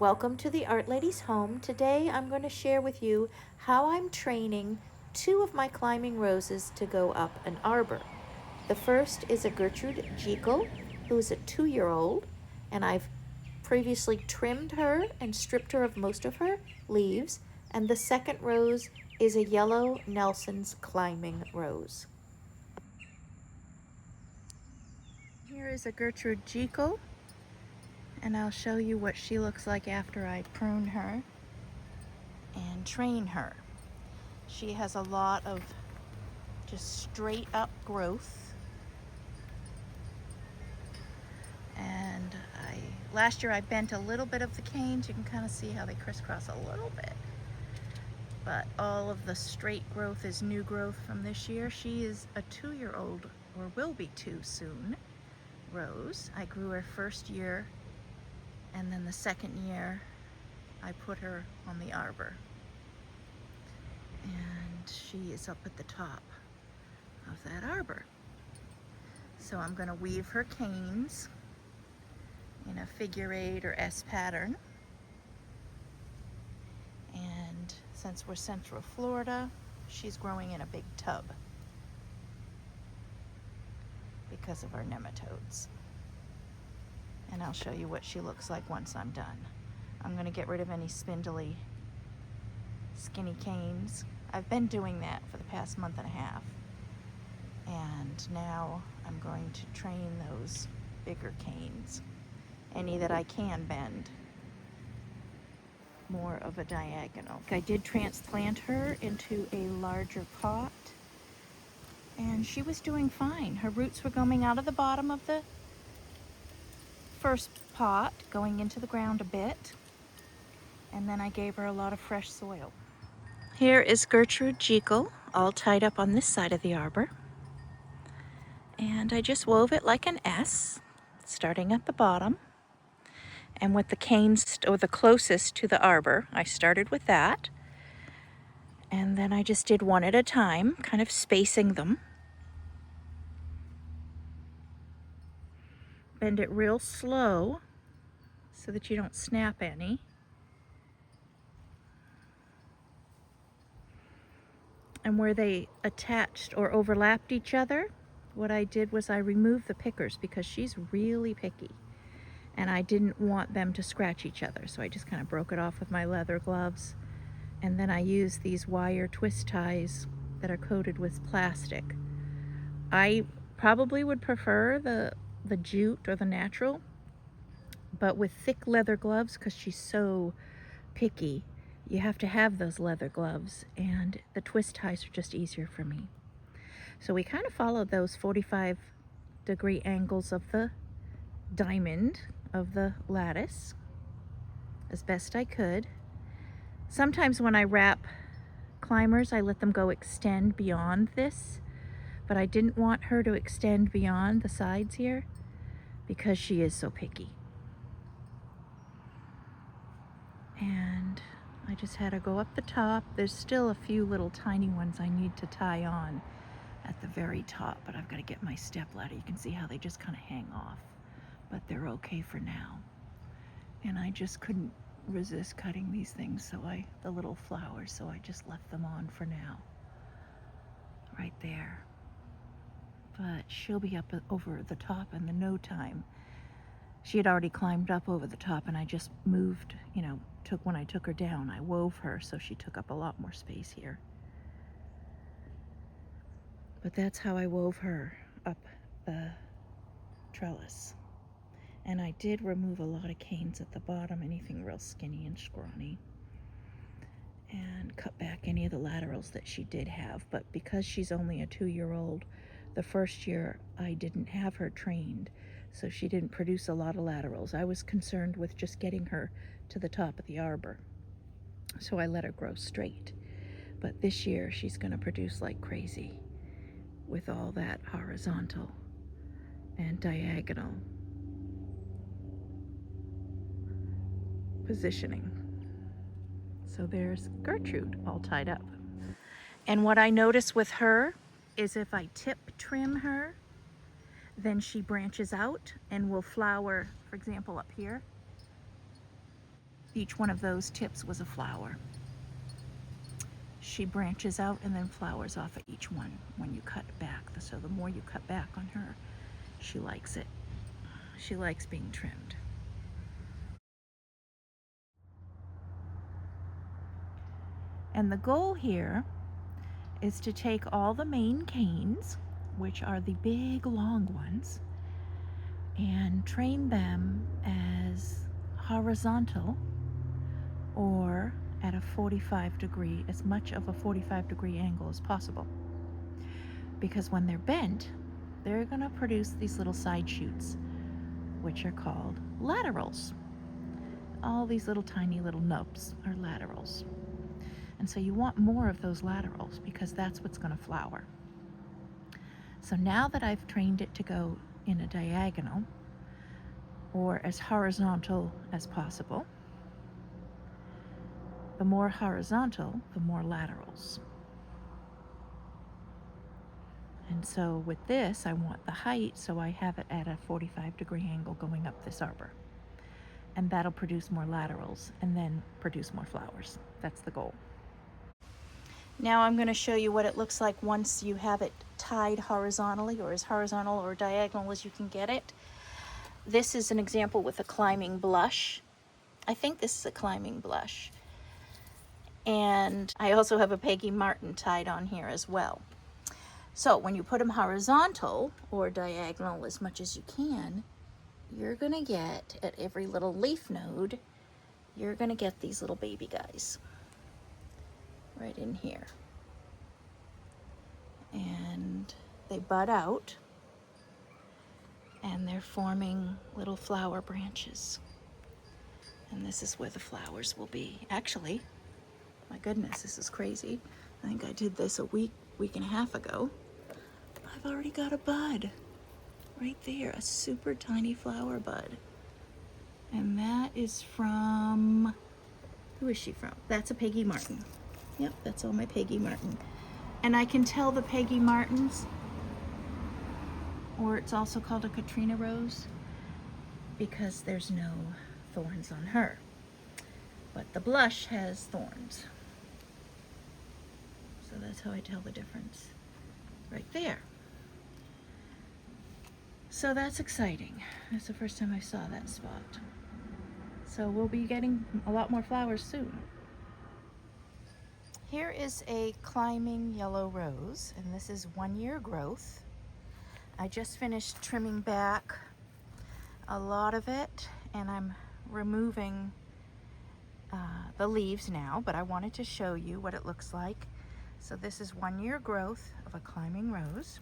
Welcome to the Art Lady's home. Today I'm going to share with you how I'm training two of my climbing roses to go up an arbor. The first is a Gertrude Jekyll, who is a 2-year-old, and I've previously trimmed her and stripped her of most of her leaves. And the second rose is a yellow Nelson's climbing rose. Here is a Gertrude Jekyll, and I'll show you what she looks like after I prune her and train her. She has a lot of just straight up growth, and last year I bent a little bit of the canes. You can kind of see how they crisscross a little bit, but all of the straight growth is new growth from this year. She is a 2-year-old, or will be 2 soon, rose. I grew her first year, and then the second year I put her on the arbor, and she is up at the top of that arbor. So I'm going to weave her canes in a figure 8 or S pattern, and since we're Central Florida, she's growing in a big tub because of our nematodes. And I'll show you what she looks like once I'm done. I'm going to get rid of any spindly, skinny canes. I've been doing that for the past month and a half. And now I'm going to train those bigger canes, any that I can bend, more of a diagonal. I did transplant her into a larger pot, and she was doing fine. Her roots were coming out of the bottom of the first pot, going into the ground a bit, and then I gave her a lot of fresh soil. Here is Gertrude Jekyll, all tied up on this side of the arbor. And I just wove it like an S, starting at the bottom. And with the canes, or the closest to the arbor, I started with that. And then I just did one at a time, kind of spacing them. Bend it real slow so that you don't snap any. And where they attached or overlapped each other, what I did was I removed the pickers because she's really picky. And I didn't want them to scratch each other, so I just kind of broke it off with my leather gloves. And then I used these wire twist ties that are coated with plastic. I probably would prefer the jute or the natural, but with thick leather gloves, because she's so picky, you have to have those leather gloves, and the twist ties are just easier for me. So we kind of followed those 45-degree angles of the diamond of the lattice as best I could. Sometimes when I wrap climbers, I let them go extend beyond this, but I didn't want her to extend beyond the sides here because she is so picky. And I just had her go up the top. There's still a few little tiny ones I need to tie on at the very top, but I've got to get my step ladder. You can see how they just kind of hang off, but they're okay for now. And I just couldn't resist cutting these things, so the little flowers, so I just left them on for now, right there. But she'll be up over the top in the no time. She had already climbed up over the top, and I just moved, when I took her down, I wove her, so she took up a lot more space here. But that's how I wove her up the trellis. And I did remove a lot of canes at the bottom, anything real skinny and scrawny, and cut back any of the laterals that she did have. But because she's only a 2-year-old, the first year I didn't have her trained, so she didn't produce a lot of laterals. I was concerned with just getting her to the top of the arbor, so I let her grow straight. But this year she's going to produce like crazy with all that horizontal and diagonal positioning. So there's Gertrude all tied up. And what I notice with her is if I tip trim her, then she branches out and will flower, for example, up here. each one of those tips was a flower. She branches out and then flowers off of each one when you cut back. So the more you cut back on her, she likes it. She likes being trimmed. And the goal here is to take all the main canes, which are the big long ones, and train them as horizontal or at a 45 degree, as much of a 45-degree angle as possible. Because when they're bent, they're going to produce these little side shoots, which are called laterals. All these little tiny little nubs are laterals. And so you want more of those laterals because that's what's going to flower. So now that I've trained it to go in a diagonal or as horizontal as possible, the more horizontal, the more laterals. And so with this, I want the height, so I have it at a 45-degree angle going up this arbor. And that'll produce more laterals and then produce more flowers. That's the goal. Now I'm going to show you what it looks like once you have it tied horizontally, or as horizontal or diagonal as you can get it. This is an example with a climbing blush. I think this is a climbing blush. And I also have a Peggy Martin tied on here as well. So when you put them horizontal or diagonal as much as you can, you're going to get, at every little leaf node, you're going to get these little baby guys right in here. And they bud out and they're forming little flower branches. And this is where the flowers will be. Actually, my goodness, this is crazy. I think I did this a week and a half ago. I've already got a bud right there, a super tiny flower bud. And that is from, who is she from? That's a Peggy Martin. Yep, that's all my Peggy Martin. And I can tell the Peggy Martins, or it's also called a Katrina Rose, because there's no thorns on her. But the blush has thorns. So that's how I tell the difference right there. So that's exciting. That's the first time I saw that spot. So we'll be getting a lot more flowers soon. Here is a climbing yellow rose, and this is 1 year growth. I just finished trimming back a lot of it, and I'm removing the leaves now, but I wanted to show you what it looks like. So this is 1 year growth of a climbing rose,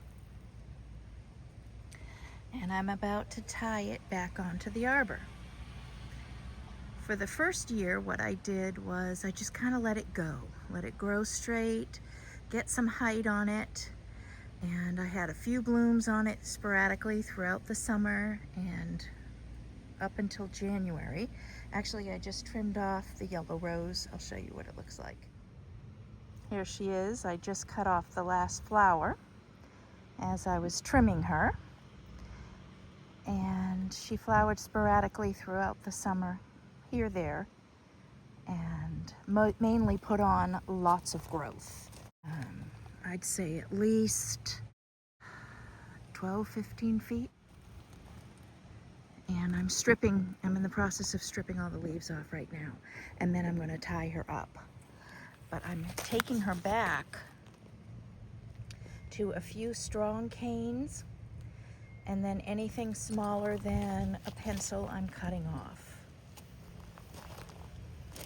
and I'm about to tie it back onto the arbor. For the first year, what I did was I just kind of let it go. Let it grow straight, get some height on it, and I had a few blooms on it sporadically throughout the summer and up until January. Actually, I just trimmed off the yellow rose. I'll show you what it looks like. Here she is. I just cut off the last flower as I was trimming her, and she flowered sporadically throughout the summer, here, there, and mainly put on lots of growth. I'd say at least 12, 15 feet. And I'm in the process of stripping all the leaves off right now. And then I'm going to tie her up. But I'm taking her back to a few strong canes, and then anything smaller than a pencil I'm cutting off.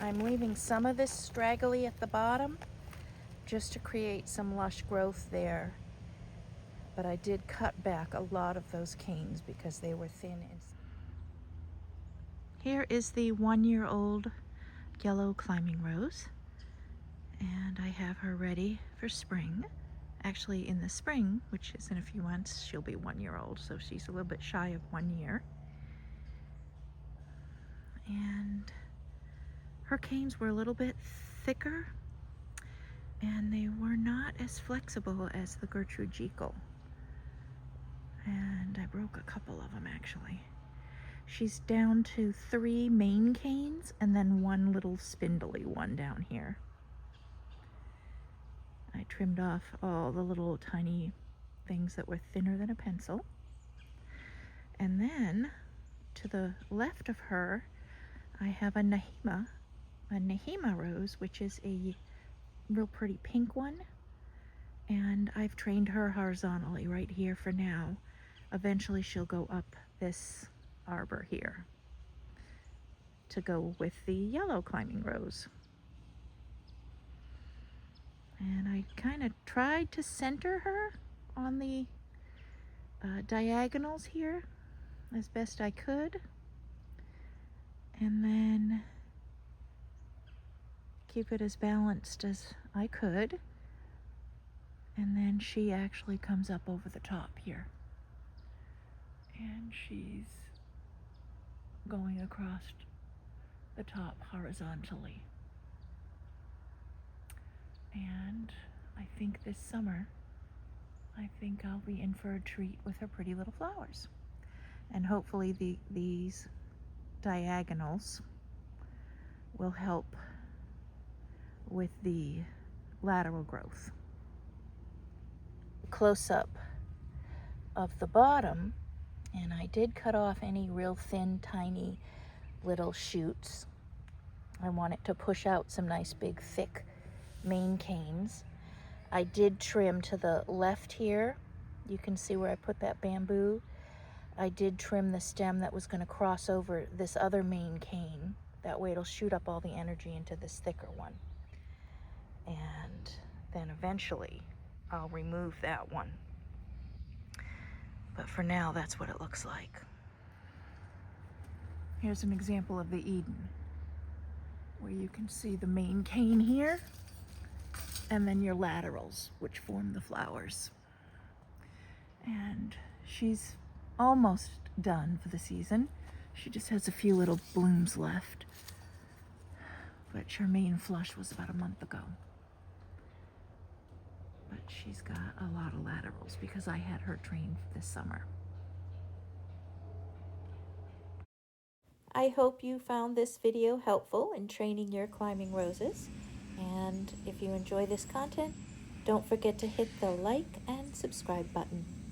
I'm leaving some of this straggly at the bottom just to create some lush growth there. But I did cut back a lot of those canes because they were thin. Here is the 1 year old yellow climbing rose, and I have her ready for spring. Actually, in the spring, which is in a few months, she'll be 1 year old, so she's a little bit shy of 1 year. And her canes were a little bit thicker, and they were not as flexible as the Gertrude Jekyll. And I broke a couple of them, actually. She's down to 3 main canes and then one little spindly one down here. I trimmed off all the little tiny things that were thinner than a pencil. And then to the left of her, I have a Nehema rose, which is a real pretty pink one. And I've trained her horizontally right here for now. Eventually she'll go up this arbor here to go with the yellow climbing rose. And I kind of tried to center her on the diagonals here as best I could, and then keep it as balanced as I could. And then she actually comes up over the top here, and she's going across the top horizontally. And I think this summer, I think I'll be in for a treat with her pretty little flowers. And hopefully these diagonals will help with the lateral growth. Close up of the bottom, and I did cut off any real thin, tiny little shoots. I want it to push out some nice big thick main canes. I did trim to the left here. You can see where I put that bamboo. I did trim the stem that was going to cross over this other main cane. That way it'll shoot up all the energy into this thicker one. And then eventually I'll remove that one. But for now, that's what it looks like. Here's an example of the Eden, where you can see the main cane here, and then your laterals, which form the flowers. And she's almost done for the season. She just has a few little blooms left. But her main flush was about a month ago. But she's got a lot of laterals because I had her trained this summer. I hope you found this video helpful in training your climbing roses. And if you enjoy this content, don't forget to hit the like and subscribe button.